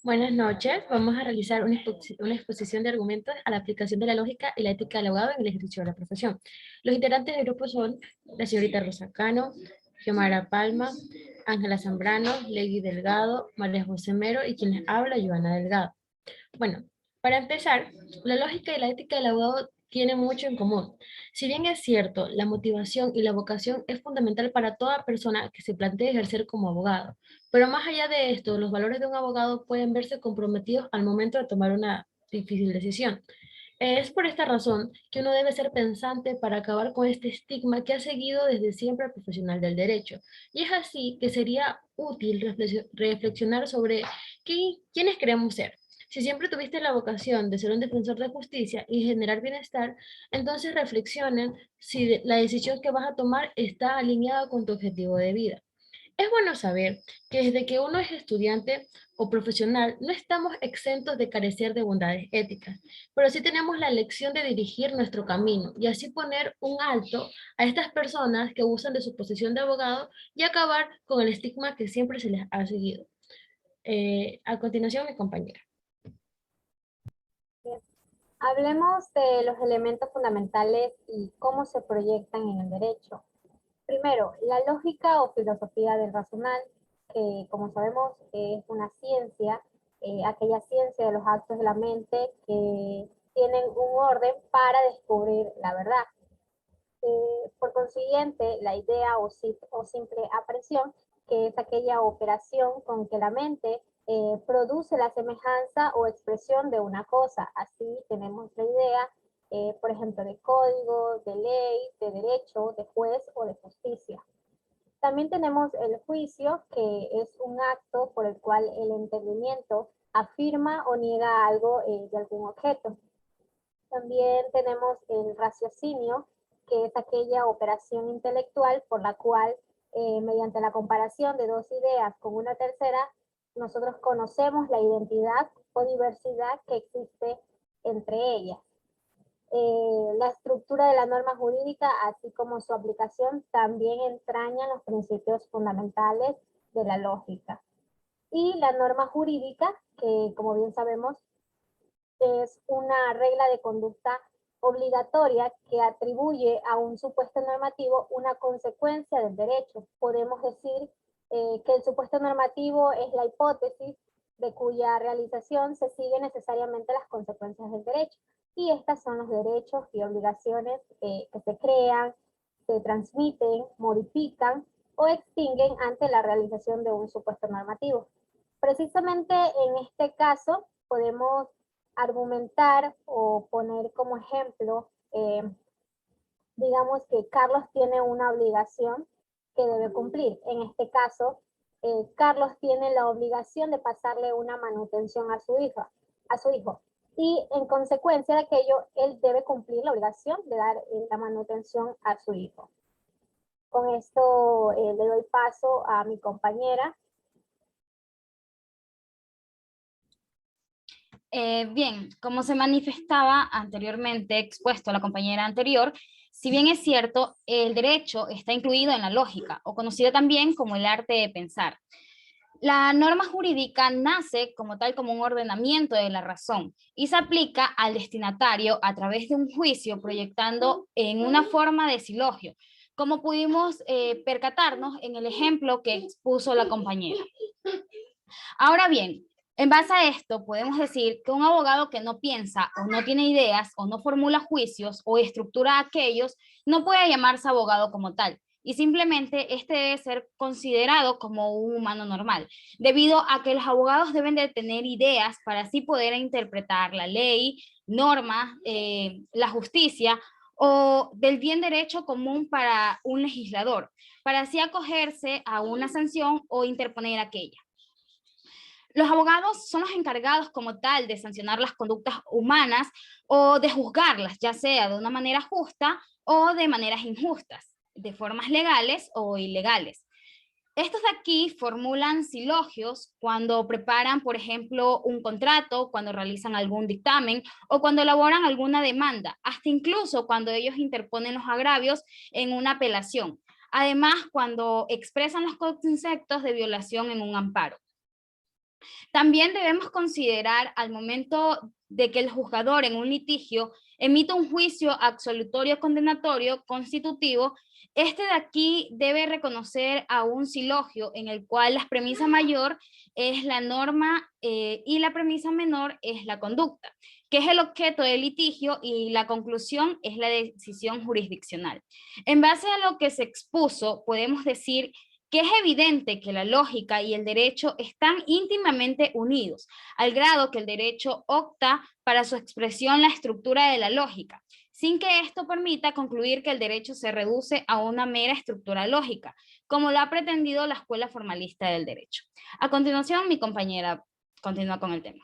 Buenas noches. Vamos a realizar una exposición de argumentos a la aplicación de la lógica y la ética del abogado en el ejercicio de la profesión. Los integrantes del grupo son la señorita Rosa Cano, Xiomara Palma, Ángela Zambrano, Lady Delgado, María José Mero y quien les habla, Joana Delgado. Bueno, para empezar, la lógica y la ética del abogado tienen mucho en común. Si bien es cierto, la motivación y la vocación es fundamental para toda persona que se plantee ejercer como abogado, pero más allá de esto, los valores de un abogado pueden verse comprometidos al momento de tomar una difícil decisión. Es por esta razón que uno debe ser pensante para acabar con este estigma que ha seguido desde siempre al profesional del derecho. Y es así que sería útil reflexionar sobre quiénes queremos ser. Si siempre tuviste la vocación de ser un defensor de justicia y generar bienestar, entonces reflexionen si la decisión que vas a tomar está alineada con tu objetivo de vida. Es bueno saber que desde que uno es estudiante o profesional, no estamos exentos de carecer de bondades éticas, pero sí tenemos la elección de dirigir nuestro camino y así poner un alto a estas personas que usan de su posición de abogado y acabar con el estigma que siempre se les ha seguido. A continuación, mi compañera. Bien. Hablemos de los elementos fundamentales y cómo se proyectan en el derecho. Primero, la lógica o filosofía del racional, que como sabemos es una ciencia, aquella ciencia de los actos de la mente que tienen un orden para descubrir la verdad. Por consiguiente, la idea o simple aprehensión, que es aquella operación con que la mente produce la semejanza o expresión de una cosa. Así tenemos la idea, por ejemplo, de código, de ley, de derecho, de juez o de justicia. También tenemos el juicio, que es un acto por el cual el entendimiento afirma o niega algo de algún objeto. También tenemos el raciocinio, que es aquella operación intelectual por la cual, mediante la comparación de dos ideas con una tercera, nosotros conocemos la identidad o diversidad que existe entre ellas. La estructura de la norma jurídica, así como su aplicación, también entrañan los principios fundamentales de la lógica. Y la norma jurídica, que como bien sabemos, es una regla de conducta obligatoria que atribuye a un supuesto normativo una consecuencia del derecho. Podemos decir que el supuesto normativo es la hipótesis de cuya realización se siguen necesariamente las consecuencias del derecho. Y estas son los derechos y obligaciones que se crean, se transmiten, modifican o extinguen ante la realización de un supuesto normativo. Precisamente en este caso podemos argumentar o poner como ejemplo, digamos que Carlos tiene una obligación que debe cumplir. En este caso, Carlos tiene la obligación de pasarle una manutención a su hijo. Y en consecuencia de aquello, él debe cumplir la obligación de dar la manutención a su hijo. Con esto le doy paso a mi compañera. Bien, como se manifestaba anteriormente, expuesto a la compañera anterior, si bien es cierto, el derecho está incluido en la lógica, o conocido también como el arte de pensar. La norma jurídica nace como tal como un ordenamiento de la razón y se aplica al destinatario a través de un juicio proyectando en una forma de silogio, como pudimos percatarnos en el ejemplo que expuso la compañera. Ahora bien, en base a esto, podemos decir que un abogado que no piensa o no tiene ideas o no formula juicios o estructura aquellos, no puede llamarse abogado como tal. Y simplemente este debe ser considerado como un humano normal, debido a que los abogados deben de tener ideas para así poder interpretar la ley, normas, la justicia o del bien derecho común para un legislador, para así acogerse a una sanción o interponer aquella. Los abogados son los encargados como tal de sancionar las conductas humanas o de juzgarlas, ya sea de una manera justa o de maneras injustas, de formas legales o ilegales. Estos de aquí formulan silogios cuando preparan, por ejemplo, un contrato, cuando realizan algún dictamen o cuando elaboran alguna demanda, hasta incluso cuando ellos interponen los agravios en una apelación. Además, cuando expresan los conceptos de violación en un amparo. También debemos considerar al momento de que el juzgador en un litigio emite un juicio absolutorio condenatorio constitutivo, este de aquí debe reconocer a un silogio en el cual la premisa mayor es la norma y la premisa menor es la conducta, que es el objeto del litigio, y la conclusión es la decisión jurisdiccional. En base a lo que se expuso, podemos decir que es evidente que la lógica y el derecho están íntimamente unidos, al grado que el derecho opta para su expresión la estructura de la lógica, sin que esto permita concluir que el derecho se reduce a una mera estructura lógica, como lo ha pretendido la escuela formalista del derecho. A continuación, mi compañera continúa con el tema.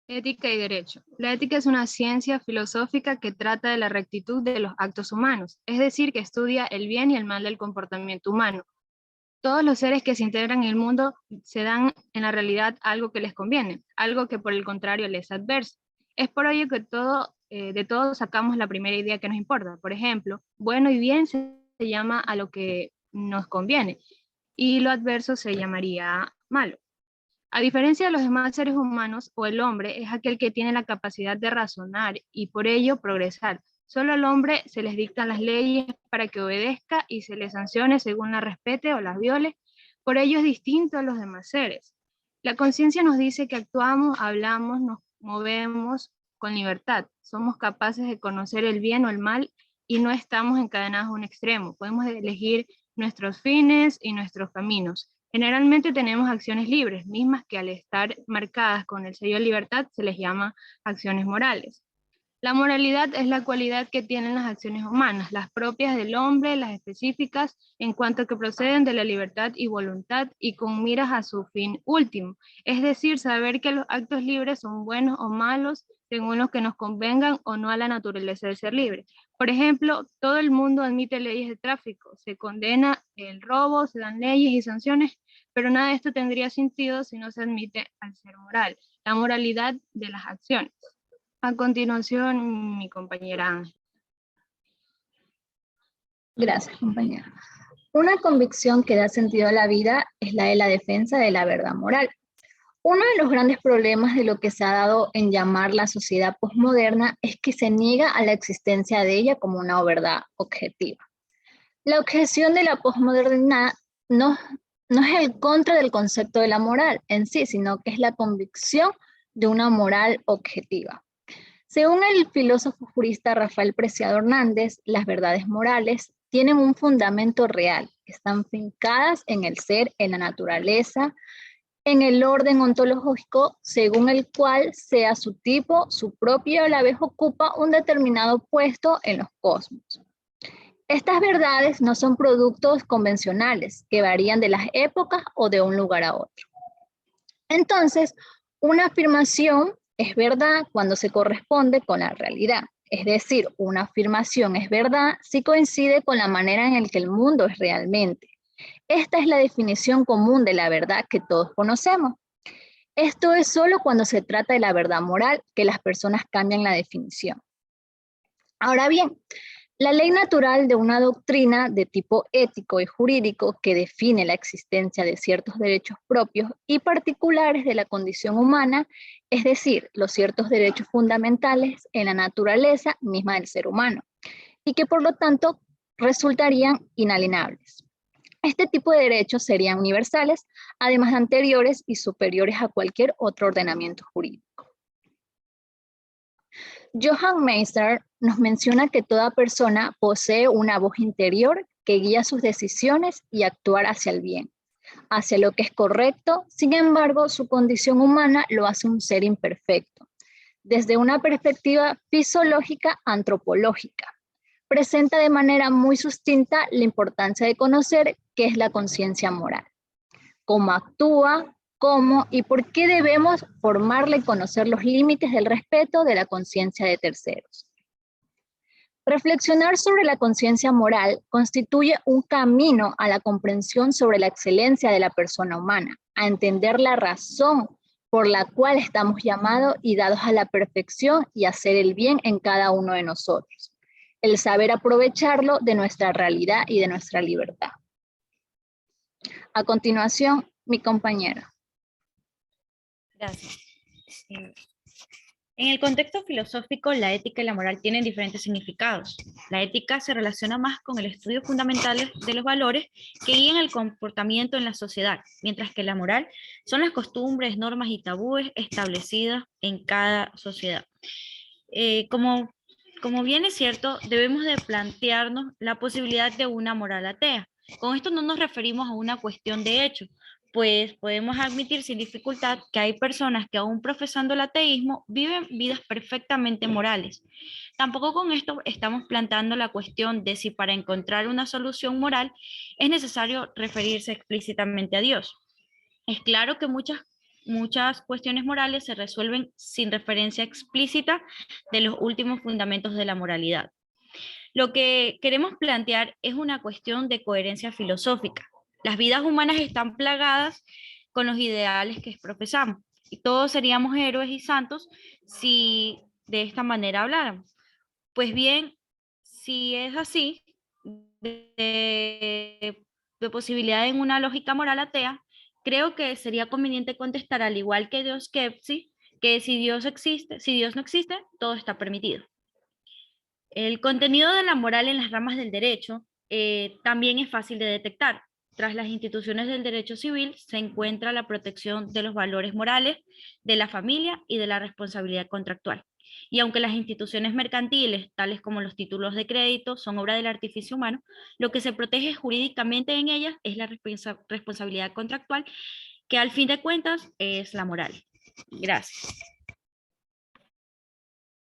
Ética y derecho. La ética es una ciencia filosófica que trata de la rectitud de los actos humanos, es decir, que estudia el bien y el mal del comportamiento humano. Todos los seres que se integran en el mundo se dan en la realidad algo que les conviene, algo que por el contrario les es adverso. Es por ello que de todo sacamos la primera idea que nos importa. Por ejemplo, bueno y bien se llama a lo que nos conviene y lo adverso se llamaría malo. A diferencia de los demás seres humanos, o el hombre es aquel que tiene la capacidad de razonar y por ello progresar. Solo al hombre se les dictan las leyes para que obedezca y se le sancione según las respete o las viole. Por ello es distinto a los demás seres. La conciencia nos dice que actuamos, hablamos, nos movemos con libertad. Somos capaces de conocer el bien o el mal y no estamos encadenados a un extremo. Podemos elegir nuestros fines y nuestros caminos. Generalmente tenemos acciones libres, mismas que al estar marcadas con el sello de libertad se les llama acciones morales. La moralidad es la cualidad que tienen las acciones humanas, las propias del hombre, las específicas, en cuanto que proceden de la libertad y voluntad y con miras a su fin último, es decir, saber que los actos libres son buenos o malos según los que nos convengan o no a la naturaleza de ser libre. Por ejemplo, todo el mundo admite leyes de tráfico, se condena el robo, se dan leyes y sanciones, pero nada de esto tendría sentido si no se admite al ser moral, la moralidad de las acciones. A continuación, mi compañera Ángel. Gracias, compañera. Una convicción que da sentido a la vida es la de la defensa de la verdad moral. Uno de los grandes problemas de lo que se ha dado en llamar la sociedad posmoderna es que se niega a la existencia de ella como una verdad objetiva. La objeción de la posmodernidad no es el contra del concepto de la moral en sí, sino que es la convicción de una moral objetiva. Según el filósofo jurista Rafael Preciado Hernández, las verdades morales tienen un fundamento real, están fincadas en el ser, en la naturaleza, en el orden ontológico, según el cual sea su tipo, su propio, a la vez ocupa un determinado puesto en los cosmos. Estas verdades no son productos convencionales que varían de las épocas o de un lugar a otro. Entonces, una afirmación es verdad cuando se corresponde con la realidad. Es decir, una afirmación es verdad si coincide con la manera en la que el mundo es realmente. Esta es la definición común de la verdad que todos conocemos. Esto es solo cuando se trata de la verdad moral que las personas cambian la definición. Ahora bien, la ley natural de una doctrina de tipo ético y jurídico que define la existencia de ciertos derechos propios y particulares de la condición humana, es decir, los ciertos derechos fundamentales en la naturaleza misma del ser humano, y que por lo tanto resultarían inalienables. Este tipo de derechos serían universales, además de anteriores y superiores a cualquier otro ordenamiento jurídico. Johann Meister nos menciona que toda persona posee una voz interior que guía sus decisiones y actuar hacia el bien, hacia lo que es correcto. Sin embargo, su condición humana lo hace un ser imperfecto. Desde una perspectiva fisiológica antropológica, presenta de manera muy sucinta la importancia de conocer qué es la conciencia moral, cómo actúa, cómo y por qué debemos formarla y conocer los límites del respeto de la conciencia de terceros. Reflexionar sobre la conciencia moral constituye un camino a la comprensión sobre la excelencia de la persona humana, a entender la razón por la cual estamos llamados y dados a la perfección y hacer el bien en cada uno de nosotros. El saber aprovecharlo de nuestra realidad y de nuestra libertad. A continuación, mi compañera. Gracias. En el contexto filosófico, la ética y la moral tienen diferentes significados. La ética se relaciona más con el estudio fundamental de los valores que guían el comportamiento en la sociedad, mientras que la moral son las costumbres, normas y tabúes establecidas en cada sociedad. Como bien es cierto, debemos de plantearnos la posibilidad de una moral atea. Con esto no nos referimos a una cuestión de hecho, pues podemos admitir sin dificultad que hay personas que aún profesando el ateísmo viven vidas perfectamente morales. Tampoco con esto estamos planteando la cuestión de si para encontrar una solución moral es necesario referirse explícitamente a Dios. Es claro que muchas cuestiones morales se resuelven sin referencia explícita de los últimos fundamentos de la moralidad. Lo que queremos plantear es una cuestión de coherencia filosófica. Las vidas humanas están plagadas con los ideales que profesamos y todos seríamos héroes y santos si de esta manera habláramos. Pues bien, si es así, de posibilidad en una lógica moral atea, creo que sería conveniente contestar al igual que Dios Kepsi, que si Dios no existe, todo está permitido. El contenido de la moral en las ramas del derecho también es fácil de detectar. Tras las instituciones del derecho civil se encuentra la protección de los valores morales, de la familia y de la responsabilidad contractual. Y aunque las instituciones mercantiles, tales como los títulos de crédito, son obra del artificio humano, lo que se protege jurídicamente en ellas es la responsabilidad contractual, que al fin de cuentas es la moral. Gracias.